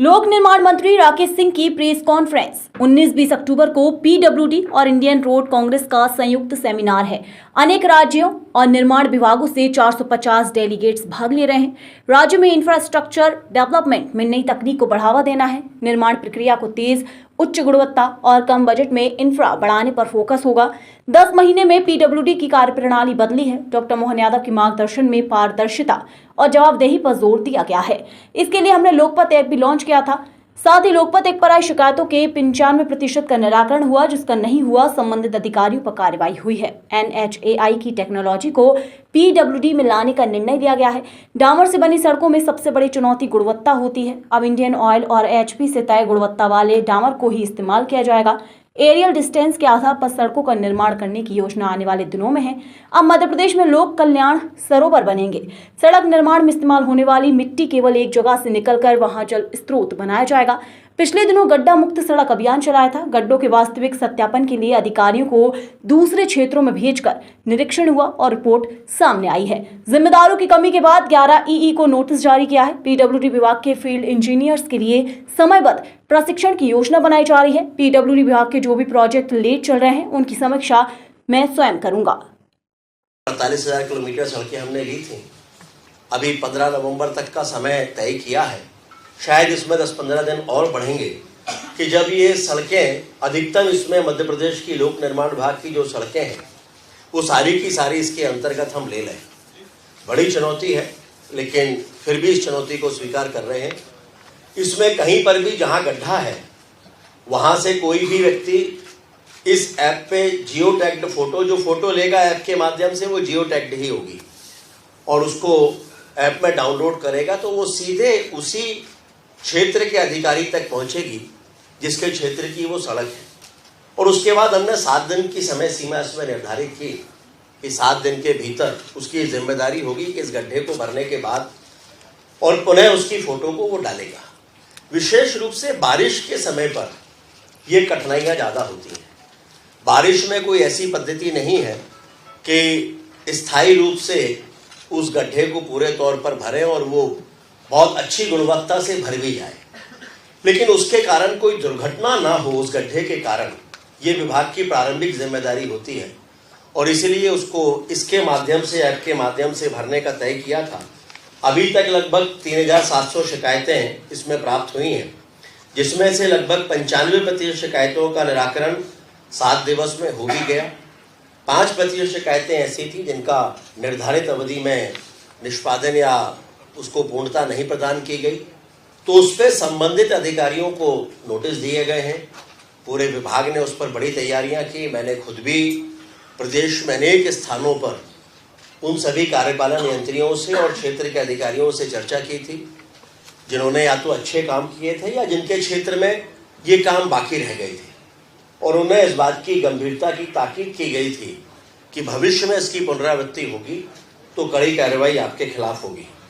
लोक निर्माण मंत्री राकेश सिंह की प्रेस कॉन्फ्रेंस 19-20 अक्टूबर को पीडब्ल्यूडी और इंडियन रोड कांग्रेस का संयुक्त सेमिनार है। अनेक राज्यों और निर्माण विभागों से 450 डेलीगेट्स भाग ले रहे हैं। राज्य में इंफ्रास्ट्रक्चर डेवलपमेंट में नई तकनीक को बढ़ावा देना है। निर्माण प्रक्रिया को तेज, उच्च गुणवत्ता और कम बजट में इंफ्रा बढ़ाने पर फोकस होगा। 10 महीने में पीडब्ल्यूडी की कार्यप्रणाली बदली है। डॉक्टर मोहन यादव के मार्गदर्शन में पारदर्शिता और जवाबदेही पर जोर दिया गया है। इसके लिए हमने लोकपत ऐप भी लॉन्च किया था। साथ ही लोकपत ऐप पर आई शिकायतों के 95% का निराकरण हुआ। जिसका नहीं हुआ, संबंधित अधिकारियों पर कार्रवाई हुई है। NHAI की टेक्नोलॉजी को पीडब्ल्यूडी में लाने का निर्णय लिया गया है। डामर से बनी सड़कों में सबसे बड़ी चुनौती गुणवत्ता होती है। अब इंडियन ऑयल और HP से तय गुणवत्ता वाले डामर को ही इस्तेमाल किया जाएगा। एरियल डिस्टेंस के आधार पर सड़कों का निर्माण करने की योजना आने वाले दिनों में है। अब मध्य प्रदेश में लोक कल्याण सरोवर बनेंगे। सड़क निर्माण में इस्तेमाल होने वाली मिट्टी केवल एक जगह से निकलकर वहां जल स्रोत बनाया जाएगा। पिछले दिनों गड्ढा मुक्त सड़क अभियान चलाया था। गड्ढों के वास्तविक सत्यापन के लिए अधिकारियों को दूसरे क्षेत्रों में भेजकर निरीक्षण हुआ और रिपोर्ट सामने आई है। जिम्मेदारों की कमी के बाद 11 EE को नोटिस जारी किया है। पीडब्ल्यूडी विभाग के फील्ड इंजीनियर्स के लिए समयबद्ध प्रशिक्षण की योजना बनाई जा रही है। पीडब्ल्यूडी विभाग के जो भी प्रोजेक्ट लेट चल रहे हैं उनकी समीक्षा मैं स्वयं करूंगा। 48,000 किलोमीटर सड़कें हमने ली थी। अभी 15 नवंबर तक का समय तय किया है। शायद इसमें 10-15 दिन और बढ़ेंगे कि जब ये सड़कें अधिकतम इसमें मध्य प्रदेश की लोक निर्माण विभाग की जो सड़कें हैं वो सारी की सारी इसके अंतर्गत हम ले लें। बड़ी चुनौती है, लेकिन फिर भी इस चुनौती को स्वीकार कर रहे हैं। इसमें कहीं पर भी जहां गड्ढा है वहां से कोई भी व्यक्ति इस ऐप पे जियो टैग्ड फोटो, जो फोटो लेगा ऐप के माध्यम से वो जियो टैग्ड ही होगी और उसको ऐप में डाउनलोड करेगा तो वो सीधे उसी क्षेत्र के अधिकारी तक पहुंचेगी जिसके क्षेत्र की वो सड़क है। और उसके बाद हमने 7 दिन की समय सीमा इसमें निर्धारित की कि 7 दिन के भीतर उसकी जिम्मेदारी होगी कि इस गड्ढे को भरने के बाद और पुनः उसकी फोटो को वो डालेगा। विशेष रूप से बारिश के समय पर ये कठिनाइयाँ ज़्यादा होती हैं। बारिश में कोई ऐसी पद्धति नहीं है कि स्थायी रूप से उस गड्ढे को पूरे तौर पर भरें और वो बहुत अच्छी गुणवत्ता से भर भी जाए, लेकिन उसके कारण कोई दुर्घटना ना हो उस गड्ढे के कारण, ये विभाग की प्रारंभिक जिम्मेदारी होती है और इसीलिए उसको इसके माध्यम से, ऐप के माध्यम से भरने का तय किया था। अभी तक लगभग 3,700 शिकायतें इसमें प्राप्त हुई हैं, जिसमें से लगभग 95% शिकायतों का निराकरण 7 दिवस में हो भी गया। 5% शिकायतें ऐसी थी जिनका निर्धारित अवधि में निष्पादन या उसको पूर्णता नहीं प्रदान की गई, तो उस पर संबंधित अधिकारियों को नोटिस दिए गए हैं। पूरे विभाग ने उस पर बड़ी तैयारियां की। मैंने खुद भी प्रदेश में अनेक स्थानों पर उन सभी कार्यपालन यंत्रियों से और क्षेत्र के अधिकारियों से चर्चा की थी जिन्होंने या तो अच्छे काम किए थे या जिनके क्षेत्र में ये काम बाकी रह गए थे, और उन्हें इस बात की गंभीरता की ताकीद की गई थी कि भविष्य में इसकी पुनरावृत्ति होगी तो कड़ी कार्रवाई आपके खिलाफ होगी।